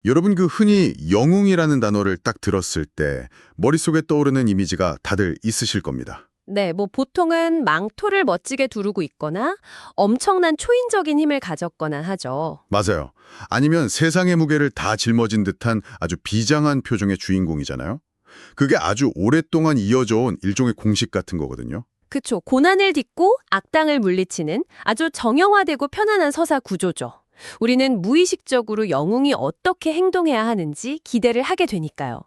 여러분 흔히 영웅이라는 단어를 딱 들었을 때 머릿속에 떠오르는 이미지가 다들 있으실 겁니다. 네, 보통은 망토를 멋지게 두르고 있거나 엄청난 초인적인 힘을 가졌거나 하죠. 맞아요. 아니면 세상의 무게를 다 짊어진 듯한 아주 비장한 표정의 주인공이잖아요. 그게 아주 오랫동안 이어져 온 일종의 공식 같은 거거든요. 그쵸. 고난을 딛고 악당을 물리치는 아주 정형화되고 편안한 서사 구조죠. 우리는 무의식적으로 영웅이 어떻게 행동해야 하는지 기대를 하게 되니까요.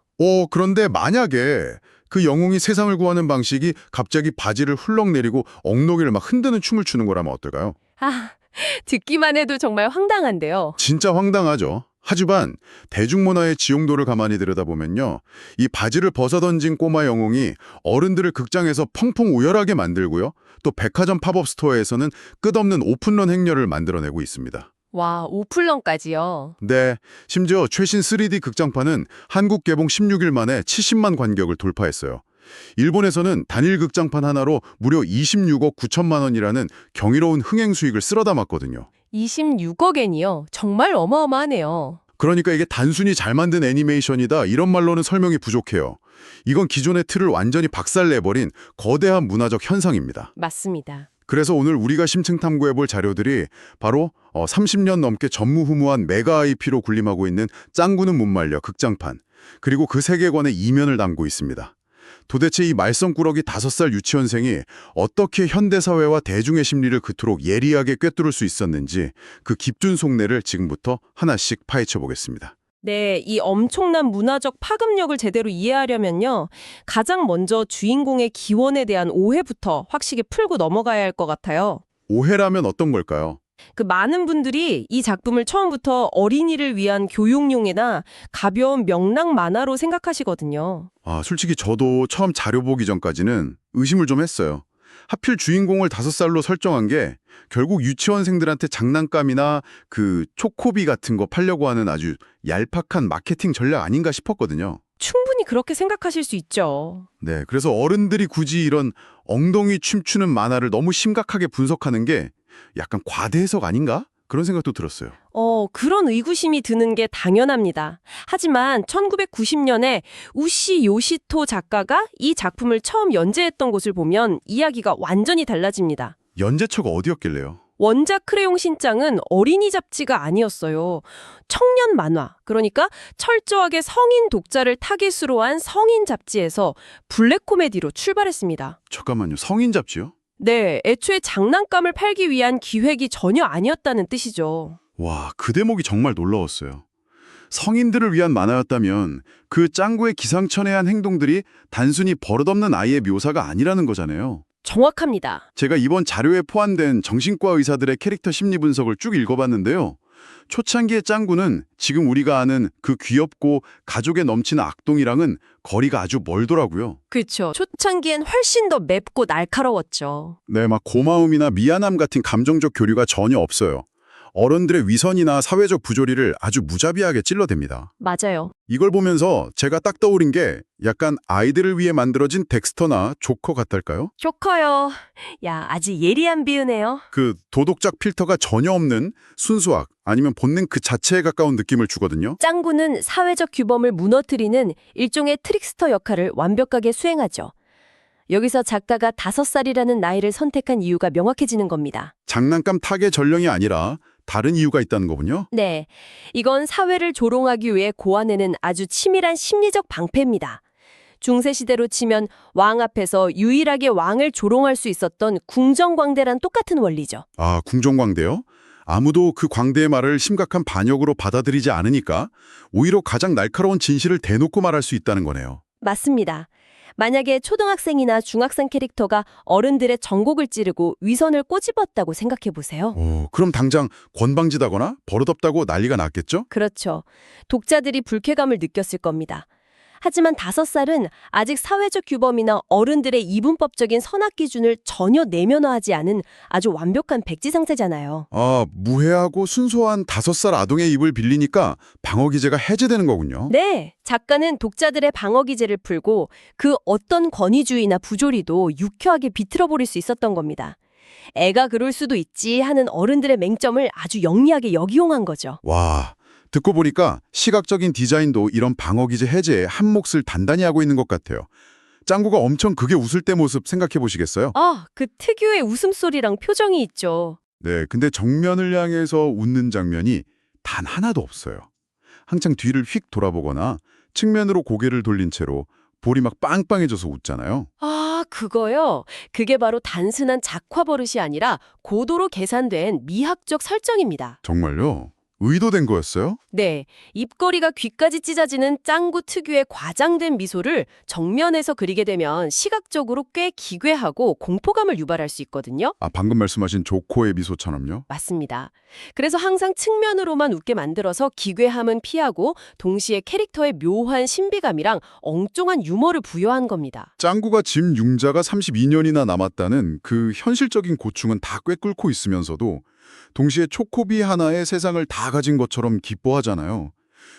그런데 만약에 그 영웅이 세상을 구하는 방식이 갑자기 바지를 훌렁 내리고 엉덩이를 막 흔드는 춤을 추는 거라면 어떨까요? 아, 듣기만 해도 정말 황당한데요. 진짜 황당하죠. 하지만 대중문화의 지용도를 가만히 들여다보면요. 이 바지를 벗어던진 꼬마 영웅이 어른들을 극장에서 펑펑 우열하게 만들고요. 또 백화점 팝업 스토어에서는 끝없는 오픈런 행렬을 만들어내고 있습니다. 와, 오플런까지요. 네, 심지어 최신 3D 극장판은 한국 개봉 16일 만에 70만 관객을 돌파했어요. 일본에서는 단일 극장판 하나로 무려 26억 9천만 원이라는 경이로운 흥행 수익을 쓸어 담았거든요. 26억엔이요. 정말 어마어마하네요. 그러니까 이게 단순히 잘 만든 애니메이션이다 이런 말로는 설명이 부족해요. 이건 기존의 틀을 완전히 박살내버린 거대한 문화적 현상입니다. 맞습니다. 그래서 오늘 우리가 심층 탐구해볼 자료들이 바로 30년 넘게 전무후무한 메가 IP로 군림하고 있는 짱구는 못 말려 극장판, 그리고 그 세계관의 이면을 담고 있습니다. 도대체 이 말썽꾸러기 5살 유치원생이 어떻게 현대사회와 대중의 심리를 그토록 예리하게 꿰뚫을 수 있었는지 그 깊은 속내를 지금부터 하나씩 파헤쳐 보겠습니다. 네, 이 엄청난 문화적 파급력을 제대로 이해하려면요. 가장 먼저 주인공의 기원에 대한 오해부터 확실히 풀고 넘어가야 할 것 같아요. 오해라면 어떤 걸까요? 그 많은 분들이 이 작품을 처음부터 어린이를 위한 교육용이나 가벼운 명랑 만화로 생각하시거든요. 솔직히 저도 처음 자료 보기 전까지는 의심을 좀 했어요. 하필 주인공을 5살로 설정한 게 결국 유치원생들한테 장난감이나 그 초코비 같은 거 팔려고 하는 아주 얄팍한 마케팅 전략 아닌가 싶었거든요. 충분히 그렇게 생각하실 수 있죠. 네, 그래서 어른들이 굳이 이런 엉덩이 춤추는 만화를 너무 심각하게 분석하는 게 약간 과대 해석 아닌가? 그런 생각도 들었어요. 그런 의구심이 드는 게 당연합니다. 하지만 1990년에 우시 요시토 작가가 이 작품을 처음 연재했던 곳을 보면 이야기가 완전히 달라집니다. 연재처가 어디였길래요? 원작 크레용 신짱은 어린이 잡지가 아니었어요. 청년 만화, 그러니까 철저하게 성인 독자를 타깃으로 한 성인 잡지에서 블랙 코미디로 출발했습니다. 잠깐만요. 성인 잡지요? 네, 애초에 장난감을 팔기 위한 기획이 전혀 아니었다는 뜻이죠. 와, 그 대목이 정말 놀라웠어요. 성인들을 위한 만화였다면 그 짱구의 기상천외한 행동들이 단순히 버릇없는 아이의 묘사가 아니라는 거잖아요. 정확합니다. 제가 이번 자료에 포함된 정신과 의사들의 캐릭터 심리 분석을 쭉 읽어봤는데요. 초창기의 짱구는 지금 우리가 아는 그 귀엽고 가족에 넘치는 악동이랑은 거리가 아주 멀더라고요. 그렇죠. 초창기엔 훨씬 더 맵고 날카로웠죠. 네, 막 고마움이나 미안함 같은 감정적 교류가 전혀 없어요. 어른들의 위선이나 사회적 부조리를 아주 무자비하게 찔러댑니다. 맞아요. 이걸 보면서 제가 딱 떠오른 게 약간 아이들을 위해 만들어진 덱스터나 조커 같달까요? 조커요. 야, 아주 예리한 비유네요. 그 도덕적 필터가 전혀 없는 순수학 아니면 본능 그 자체에 가까운 느낌을 주거든요. 짱구는 사회적 규범을 무너뜨리는 일종의 트릭스터 역할을 완벽하게 수행하죠. 여기서 작가가 5살이라는 나이를 선택한 이유가 명확해지는 겁니다. 장난감 타겟 전령이 아니라 다른 이유가 있다는 거군요. 네, 이건 사회를 조롱하기 위해 고안해낸 아주 치밀한 심리적 방패입니다. 중세시대로 치면 왕 앞에서 유일하게 왕을 조롱할 수 있었던 궁정광대란 똑같은 원리죠. 아, 궁정광대요? 아무도 그 광대의 말을 심각한 반역으로 받아들이지 않으니까 오히려 가장 날카로운 진실을 대놓고 말할 수 있다는 거네요. 맞습니다. 만약에 초등학생이나 중학생 캐릭터가 어른들의 정곡을 찌르고 위선을 꼬집었다고 생각해보세요. 그럼 당장 권방지다거나 버릇없다고 난리가 났겠죠? 그렇죠. 독자들이 불쾌감을 느꼈을 겁니다. 하지만 5살은 아직 사회적 규범이나 어른들의 이분법적인 선악 기준을 전혀 내면화하지 않은 아주 완벽한 백지 상태잖아요. 무해하고 순수한 5살 아동의 입을 빌리니까 방어 기제가 해제되는 거군요. 네, 작가는 독자들의 방어 기제를 풀고 그 어떤 권위주의나 부조리도 유쾌하게 비틀어버릴 수 있었던 겁니다. 애가 그럴 수도 있지 하는 어른들의 맹점을 아주 영리하게 역이용한 거죠. 와, 듣고 보니까 시각적인 디자인도 이런 방어 기제 해제에 한 몫을 단단히 하고 있는 것 같아요. 짱구가 엄청 극에 웃을 때 모습 생각해 보시겠어요? 아, 그 특유의 웃음소리랑 표정이 있죠. 네, 근데 정면을 향해서 웃는 장면이 단 하나도 없어요. 항상 뒤를 휙 돌아보거나 측면으로 고개를 돌린 채로 볼이 막 빵빵해져서 웃잖아요. 아, 그거요? 그게 바로 단순한 작화 버릇이 아니라 고도로 계산된 미학적 설정입니다. 정말요? 의도된 거였어요? 네, 입꼬리가 귀까지 찢어지는 짱구 특유의 과장된 미소를 정면에서 그리게 되면 시각적으로 꽤 기괴하고 공포감을 유발할 수 있거든요. 아, 방금 말씀하신 조코의 미소처럼요? 맞습니다. 그래서 항상 측면으로만 웃게 만들어서 기괴함은 피하고 동시에 캐릭터의 묘한 신비감이랑 엉뚱한 유머를 부여한 겁니다. 짱구가 짐 융자가 32년이나 남았다는 그 현실적인 고충은 다 꿰뚫고 있으면서도 동시에 초코비 하나에 세상을 다 가진 것처럼 기뻐하잖아요.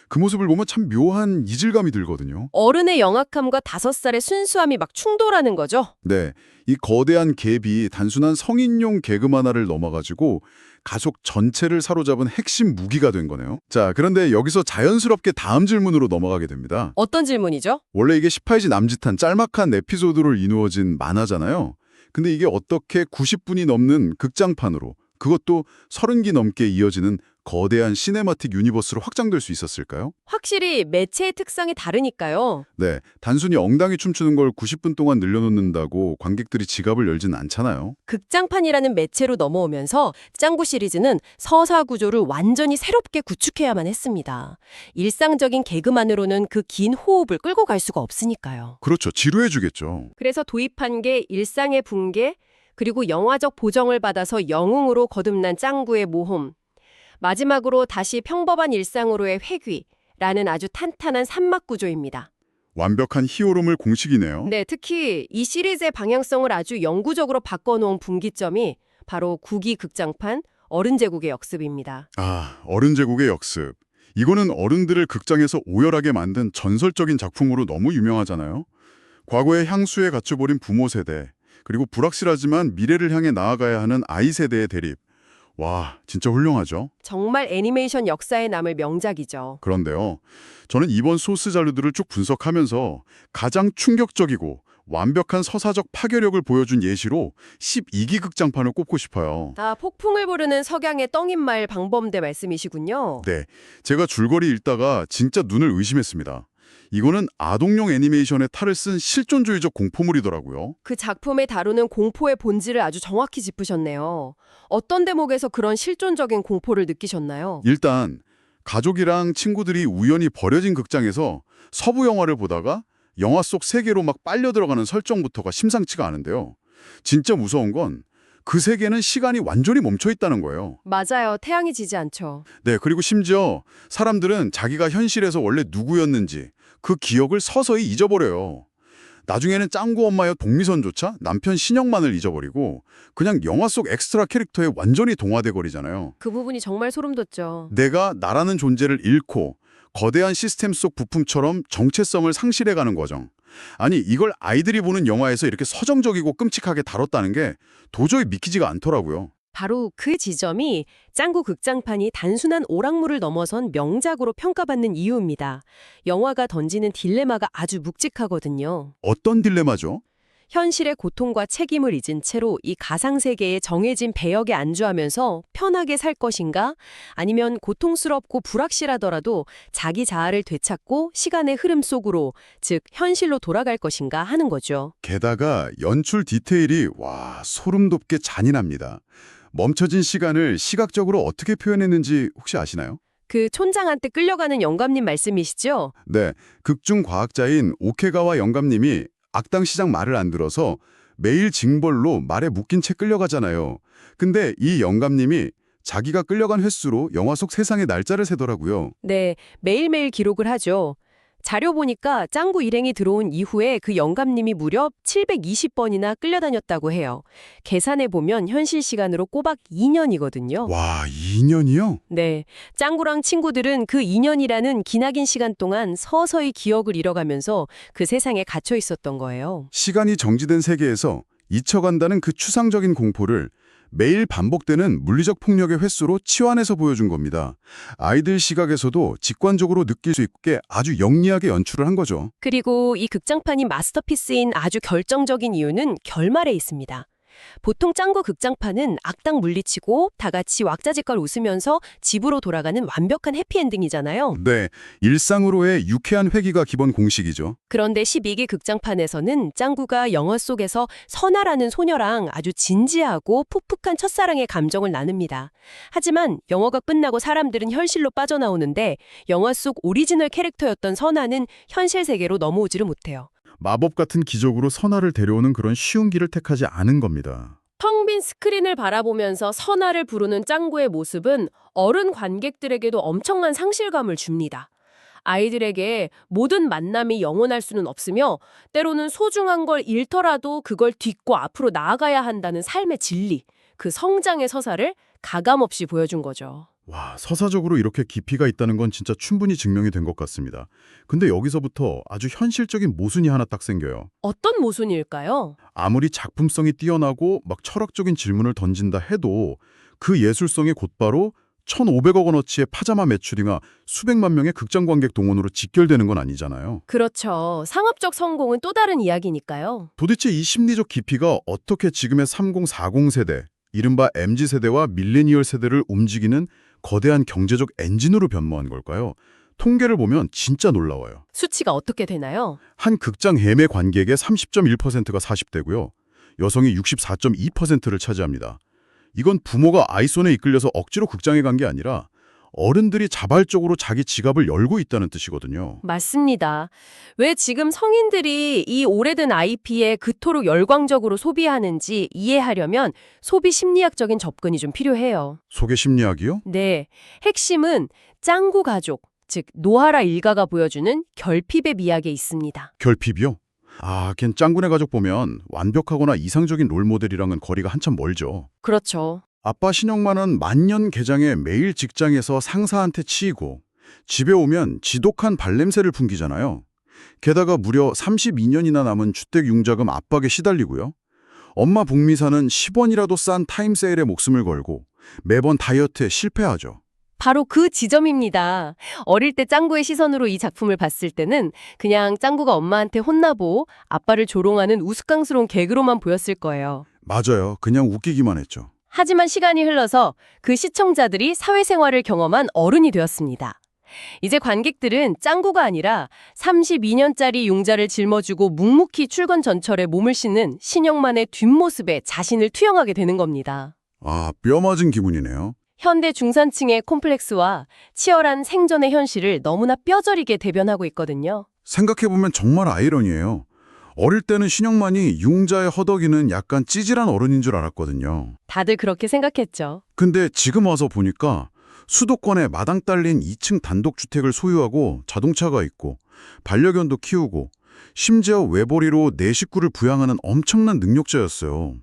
그 모습을 보면 참 묘한 이질감이 들거든요. 어른의 영악함과 5살의 순수함이 막 충돌하는 거죠. 네, 이 거대한 갭이 단순한 성인용 개그 하나를 넘어가지고 가족 전체를 사로잡은 핵심 무기가 된 거네요. 자, 그런데 여기서 자연스럽게 다음 질문으로 넘어가게 됩니다. 어떤 질문이죠? 원래 이게 18지 남짓한 짤막한 에피소드로 이루어진 만화잖아요. 근데 이게 어떻게 90분이 넘는 극장판으로, 그것도 30기 넘게 이어지는 거대한 시네마틱 유니버스로 확장될 수 있었을까요? 확실히 매체의 특성이 다르니까요. 네, 단순히 엉덩이 춤추는 걸 90분 동안 늘려놓는다고 관객들이 지갑을 열진 않잖아요. 극장판이라는 매체로 넘어오면서 짱구 시리즈는 서사 구조를 완전히 새롭게 구축해야만 했습니다. 일상적인 개그만으로는 그 긴 호흡을 끌고 갈 수가 없으니까요. 그렇죠. 지루해주겠죠. 그래서 도입한 게 일상의 붕괴, 그리고 영화적 보정을 받아서 영웅으로 거듭난 짱구의 모험, 마지막으로 다시 평범한 일상으로의 회귀라는 아주 탄탄한 삼막 구조입니다. 완벽한 히어로물 공식이네요. 네, 특히 이 시리즈의 방향성을 아주 영구적으로 바꿔놓은 분기점이 바로 9기 극장판 어른 제국의 역습입니다. 아, 어른 제국의 역습. 이거는 어른들을 극장에서 오열하게 만든 전설적인 작품으로 너무 유명하잖아요. 과거의 향수에 갇혀버린 부모 세대, 그리고 불확실하지만 미래를 향해 나아가야 하는 아이 세대의 대립. 와, 진짜 훌륭하죠? 정말 애니메이션 역사에 남을 명작이죠. 그런데요, 저는 이번 소스 자료들을 쭉 분석하면서 가장 충격적이고 완벽한 서사적 파괴력을 보여준 예시로 12기 극장판을 꼽고 싶어요. 다 폭풍을 부르는 석양의 떡잎마을 방범대 말씀이시군요. 네, 제가 줄거리 읽다가 진짜 눈을 의심했습니다. 이거는 아동용 애니메이션에 탈을 쓴 실존주의적 공포물이더라고요. 그 작품에 다루는 공포의 본질을 아주 정확히 짚으셨네요. 어떤 대목에서 그런 실존적인 공포를 느끼셨나요? 일단 가족이랑 친구들이 우연히 버려진 극장에서 서부 영화를 보다가 영화 속 세계로 막 빨려 들어가는 설정부터가 심상치가 않은데요. 진짜 무서운 건 그 세계는 시간이 완전히 멈춰 있다는 거예요. 맞아요. 태양이 지지 않죠. 네, 그리고 심지어 사람들은 자기가 현실에서 원래 누구였는지 그 기억을 서서히 잊어버려요. 나중에는 짱구 엄마여 동미선조차 남편 신영만을 잊어버리고 그냥 영화 속 엑스트라 캐릭터에 완전히 동화돼 버리잖아요. 그 부분이 정말 소름 돋죠. 내가 나라는 존재를 잃고 거대한 시스템 속 부품처럼 정체성을 상실해가는 과정. 아니, 이걸 아이들이 보는 영화에서 이렇게 서정적이고 끔찍하게 다뤘다는 게 도저히 믿기지가 않더라고요. 바로 그 지점이 짱구 극장판이 단순한 오락물을 넘어선 명작으로 평가받는 이유입니다. 영화가 던지는 딜레마가 아주 묵직하거든요. 어떤 딜레마죠? 현실의 고통과 책임을 잊은 채로 이 가상세계에 정해진 배역에 안주하면서 편하게 살 것인가? 아니면 고통스럽고 불확실하더라도 자기 자아를 되찾고 시간의 흐름 속으로, 즉 현실로 돌아갈 것인가 하는 거죠. 게다가 연출 디테일이 소름 돋게 잔인합니다. 멈춰진 시간을 시각적으로 어떻게 표현했는지 혹시 아시나요? 그 촌장한테 끌려가는 영감님 말씀이시죠? 네, 극중 과학자인 오케가와 영감님이 악당 시장 말을 안 들어서 매일 징벌로 말에 묶인 채 끌려가잖아요. 근데 이 영감님이 자기가 끌려간 횟수로 영화 속 세상의 날짜를 세더라고요. 네, 매일매일 기록을 하죠. 자료 보니까 짱구 일행이 들어온 이후에 그 영감님이 무려 720번이나 끌려다녔다고 해요. 계산해보면 현실 시간으로 꼬박 2년이거든요. 와, 2년이요? 네, 짱구랑 친구들은 그 2년이라는 기나긴 시간 동안 서서히 기억을 잃어가면서 그 세상에 갇혀 있었던 거예요. 시간이 정지된 세계에서 잊혀간다는 그 추상적인 공포를 매일 반복되는 물리적 폭력의 횟수로 치환해서 보여준 겁니다. 아이들 시각에서도 직관적으로 느낄 수 있게 아주 영리하게 연출을 한 거죠. 그리고 이 극장판이 마스터피스인 아주 결정적인 이유는 결말에 있습니다. 보통 짱구 극장판은 악당 물리치고 다 같이 왁자지껄 웃으면서 집으로 돌아가는 완벽한 해피엔딩이잖아요. 네, 일상으로의 유쾌한 회귀가 기본 공식이죠. 그런데 12기 극장판에서는 짱구가 영화 속에서 선아라는 소녀랑 아주 진지하고 풋풋한 첫사랑의 감정을 나눕니다. 하지만 영화가 끝나고 사람들은 현실로 빠져나오는데 영화 속 오리지널 캐릭터였던 선아는 현실 세계로 넘어오지를 못해요. 마법 같은 기적으로 선아를 데려오는 그런 쉬운 길을 택하지 않은 겁니다. 텅 빈 스크린을 바라보면서 선아를 부르는 짱구의 모습은 어른 관객들에게도 엄청난 상실감을 줍니다. 아이들에게 모든 만남이 영원할 수는 없으며 때로는 소중한 걸 잃더라도 그걸 딛고 앞으로 나아가야 한다는 삶의 진리, 그 성장의 서사를 가감없이 보여준 거죠. 와, 서사적으로 이렇게 깊이가 있다는 건 진짜 충분히 증명이 된 것 같습니다. 근데 여기서부터 아주 현실적인 모순이 하나 딱 생겨요. 어떤 모순일까요? 아무리 작품성이 뛰어나고 막 철학적인 질문을 던진다 해도 그 예술성이 곧바로 1,500억 원어치의 파자마 매출이나 수백만 명의 극장 관객 동원으로 직결되는 건 아니잖아요. 그렇죠. 상업적 성공은 또 다른 이야기니까요. 도대체 이 심리적 깊이가 어떻게 지금의 30, 40 세대, 이른바 MZ세대와 밀레니얼 세대를 움직이는 거대한 경제적 엔진으로 변모한 걸까요? 통계를 보면 진짜 놀라워요. 수치가 어떻게 되나요? 한 극장 예매 관객의 30.1%가 40대고요. 여성이 64.2%를 차지합니다. 이건 부모가 아이 손에 이끌려서 억지로 극장에 간 게 아니라 어른들이 자발적으로 자기 지갑을 열고 있다는 뜻이거든요. 맞습니다. 왜 지금 성인들이 이 오래된 IP에 그토록 열광적으로 소비하는지 이해하려면 소비 심리학적인 접근이 좀 필요해요. 소개 심리학이요? 네, 핵심은 짱구 가족, 즉 노하라 일가가 보여주는 결핍의 미학에 있습니다. 결핍이요? 아, 걘 짱구네 가족 보면 완벽하거나 이상적인 롤모델이랑은 거리가 한참 멀죠. 그렇죠. 아빠 신영만은 만년 개장에 매일 직장에서 상사한테 치이고 집에 오면 지독한 발냄새를 풍기잖아요. 게다가 무려 32년이나 남은 주택융자금 압박에 시달리고요. 엄마 복미사는 10원이라도 싼 타임세일에 목숨을 걸고 매번 다이어트에 실패하죠. 바로 그 지점입니다. 어릴 때 짱구의 시선으로 이 작품을 봤을 때는 그냥 짱구가 엄마한테 혼나보 아빠를 조롱하는 우스꽝스러운 개그로만 보였을 거예요. 맞아요. 그냥 웃기기만 했죠. 하지만 시간이 흘러서 그 시청자들이 사회생활을 경험한 어른이 되었습니다. 이제 관객들은 짱구가 아니라 32년짜리 융자를 짊어지고 묵묵히 출근 전철에 몸을 싣는 신영만의 뒷모습에 자신을 투영하게 되는 겁니다. 아, 뼈 맞은 기분이네요. 현대 중산층의 콤플렉스와 치열한 생존의 현실을 너무나 뼈저리게 대변하고 있거든요. 생각해보면 정말 아이러니해요. 어릴 때는 신영만이 융자의 허덕이는 약간 찌질한 어른인 줄 알았거든요. 다들 그렇게 생각했죠. 근데 지금 와서 보니까 수도권에 마당 딸린 2층 단독주택을 소유하고 자동차가 있고 반려견도 키우고 심지어 외벌이로 네 식구를 부양하는 엄청난 능력자였어요.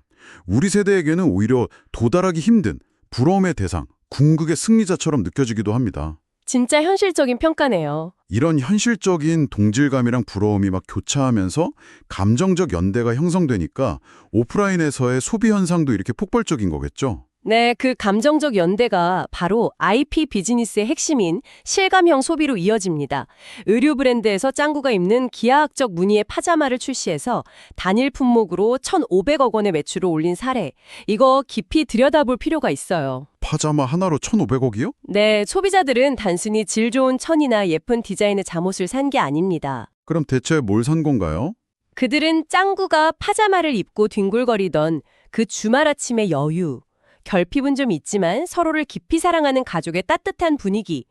우리 세대에게는 오히려 도달하기 힘든 부러움의 대상, 궁극의 승리자처럼 느껴지기도 합니다. 진짜 현실적인 평가네요. 이런 현실적인 동질감이랑 부러움이 막 교차하면서 감정적 연대가 형성되니까 오프라인에서의 소비 현상도 이렇게 폭발적인 거겠죠? 네, 그 감정적 연대가 바로 IP 비즈니스의 핵심인 실감형 소비로 이어집니다. 의류 브랜드에서 짱구가 입는 기하학적 무늬의 파자마를 출시해서 단일 품목으로 1,500억 원의 매출을 올린 사례. 이거 깊이 들여다볼 필요가 있어요. 파자마 하나로 1,500억이요? 네, 소비자들은 단순히 질 좋은 천이나 예쁜 디자인의 잠옷을 산 게 아닙니다. 그럼 대체 뭘 산 건가요? 그들은 짱구가 파자마를 입고 뒹굴거리던 그 주말 아침의 여유, 결핍은 좀 있지만 서로를 깊이 사랑하는 가족의 따뜻한 분위기,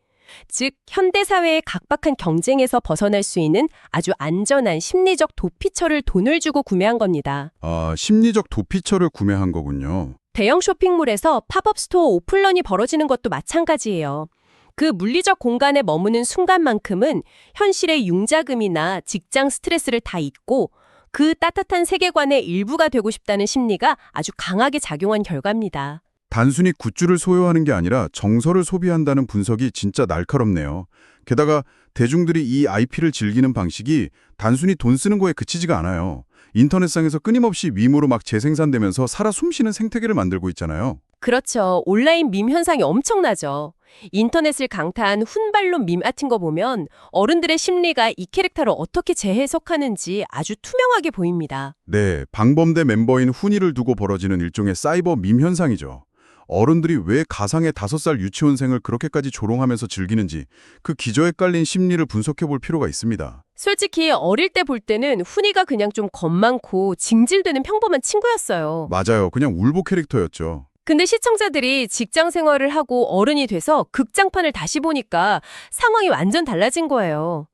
즉 현대사회의 각박한 경쟁에서 벗어날 수 있는 아주 안전한 심리적 도피처를 돈을 주고 구매한 겁니다. 아, 심리적 도피처를 구매한 거군요. 대형 쇼핑몰에서 팝업 스토어 오픈런이 벌어지는 것도 마찬가지예요. 그 물리적 공간에 머무는 순간만큼은 현실의 융자금이나 직장 스트레스를 다 잊고 그 따뜻한 세계관의 일부가 되고 싶다는 심리가 아주 강하게 작용한 결과입니다. 단순히 굿즈를 소유하는 게 아니라 정서를 소비한다는 분석이 진짜 날카롭네요. 게다가 대중들이 이 IP를 즐기는 방식이 단순히 돈 쓰는 거에 그치지가 않아요. 인터넷상에서 끊임없이 밈으로 막 재생산되면서 살아 숨쉬는 생태계를 만들고 있잖아요. 그렇죠. 온라인 밈 현상이 엄청나죠. 인터넷을 강타한 훈발론 밈 같은 거 보면 어른들의 심리가 이 캐릭터를 어떻게 재해석하는지 아주 투명하게 보입니다. 네, 방범대 멤버인 훈이를 두고 벌어지는 일종의 사이버 밈 현상이죠. 어른들이 왜 가상의 5살 유치원생을 그렇게까지 조롱하면서 즐기는지 그 기저에 깔린 심리를 분석해 볼 필요가 있습니다. 솔직히 어릴 때 볼 때는 훈이가 그냥 좀 겁 많고 징질되는 평범한 친구였어요. 맞아요. 그냥 울보 캐릭터였죠. 근데 시청자들이 직장 생활을 하고 어른이 돼서 극장판을 다시 보니까 상황이 완전 달라진 거예요.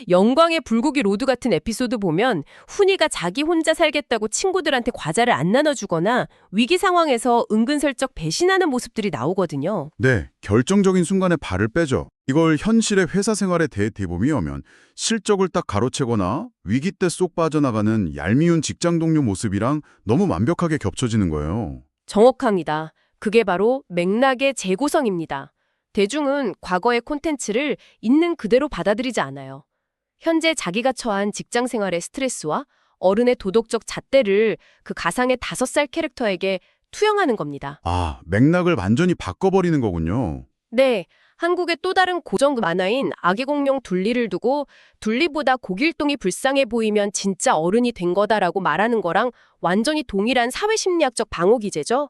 영광의 불고기 로드 같은 에피소드 보면 훈이가 자기 혼자 살겠다고 친구들한테 과자를 안 나눠주거나 위기 상황에서 은근슬쩍 배신하는 모습들이 나오거든요. 네, 결정적인 순간에 발을 빼죠. 이걸 현실의 회사 생활에 대비해 오면 실적을 딱 가로채거나 위기 때 쏙 빠져나가는 얄미운 직장 동료 모습이랑 너무 완벽하게 겹쳐지는 거예요. 정확합니다. 그게 바로 맥락의 재구성입니다. 대중은 과거의 콘텐츠를 있는 그대로 받아들이지 않아요. 현재 자기가 처한 직장 생활의 스트레스와 어른의 도덕적 잣대를 그 가상의 5살 캐릭터에게 투영하는 겁니다. 아, 맥락을 완전히 바꿔버리는 거군요. 네, 한국의 또 다른 고전 만화인 아기 공룡 둘리를 두고 둘리보다 고길동이 불쌍해 보이면 진짜 어른이 된 거다라고 말하는 거랑 완전히 동일한 사회심리학적 방어 기제죠.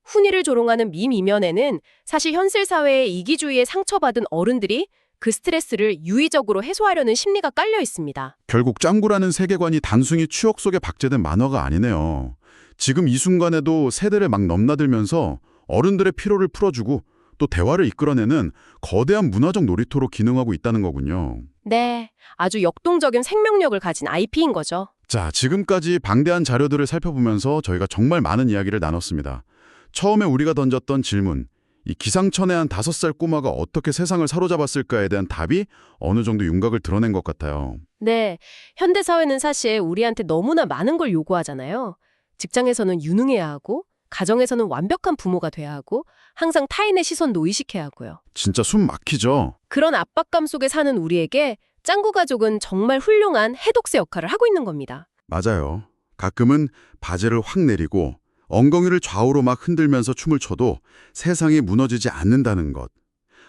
훈이를 조롱하는 밈 이면에는 사실 현실 사회의 이기주의에 상처받은 어른들이 그 스트레스를 유의적으로 해소하려는 심리가 깔려 있습니다. 결국 짱구라는 세계관이 단순히 추억 속에 박제된 만화가 아니네요. 지금 이 순간에도 세대를 막 넘나들면서 어른들의 피로를 풀어주고 또 대화를 이끌어내는 거대한 문화적 놀이터로 기능하고 있다는 거군요. 네, 아주 역동적인 생명력을 가진 IP인 거죠. 자, 지금까지 방대한 자료들을 살펴보면서 저희가 정말 많은 이야기를 나눴습니다. 처음에 우리가 던졌던 질문, 이 기상천외한 5살 꼬마가 어떻게 세상을 사로잡았을까에 대한 답이 어느 정도 윤곽을 드러낸 것 같아요. 네, 현대사회는 사실 우리한테 너무나 많은 걸 요구하잖아요. 직장에서는 유능해야 하고, 가정에서는 완벽한 부모가 돼야 하고, 항상 타인의 시선도 의식해야 하고요. 진짜 숨 막히죠? 그런 압박감 속에 사는 우리에게 짱구 가족은 정말 훌륭한 해독세 역할을 하고 있는 겁니다. 맞아요. 가끔은 바지를 확 내리고 엉덩이를 좌우로 막 흔들면서 춤을 춰도 세상이 무너지지 않는다는 것.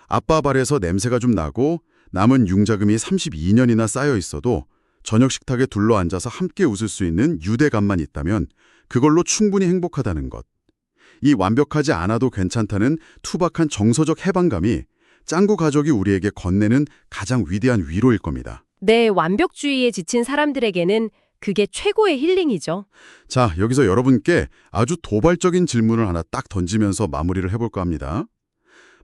아빠 발에서 냄새가 좀 나고 남은 융자금이 32년이나 쌓여 있어도 저녁 식탁에 둘러앉아서 함께 웃을 수 있는 유대감만 있다면 그걸로 충분히 행복하다는 것. 이 완벽하지 않아도 괜찮다는 투박한 정서적 해방감이 짱구 가족이 우리에게 건네는 가장 위대한 위로일 겁니다. 네, 완벽주의에 지친 사람들에게는 그게 최고의 힐링이죠. 자, 여기서 여러분께 아주 도발적인 질문을 하나 딱 던지면서 마무리를 해볼까 합니다.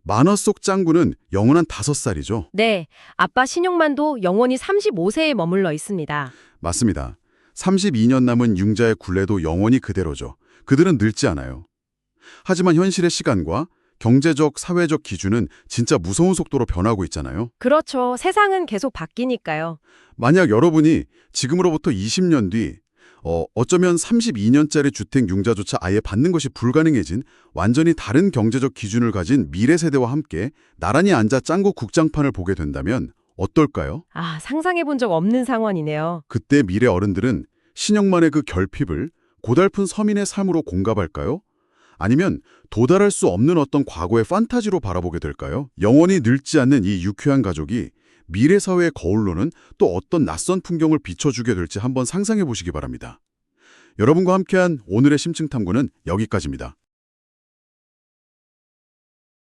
만화 속 짱구는 영원한 5살이죠. 네, 아빠 신용만도 영원히 35세에 머물러 있습니다. 맞습니다. 32년 남은 융자의 굴레도 영원히 그대로죠. 그들은 늙지 않아요. 하지만 현실의 시간과 경제적, 사회적 기준은 진짜 무서운 속도로 변하고 있잖아요. 그렇죠. 세상은 계속 바뀌니까요. 만약 여러분이 지금으로부터 20년 뒤 어쩌면 32년짜리 주택 융자조차 아예 받는 것이 불가능해진 완전히 다른 경제적 기준을 가진 미래 세대와 함께 나란히 앉아 짱구 국장판을 보게 된다면 어떨까요? 아, 상상해본 적 없는 상황이네요. 그때 미래 어른들은 신영만의 그 결핍을 고달픈 서민의 삶으로 공감할까요? 아니면 도달할 수 없는 어떤 과거의 판타지로 바라보게 될까요? 영원히 늙지 않는 이 유쾌한 가족이 미래 사회의 거울로는 또 어떤 낯선 풍경을 비춰주게 될지 한번 상상해 보시기 바랍니다. 여러분과 함께한 오늘의 심층탐구는 여기까지입니다.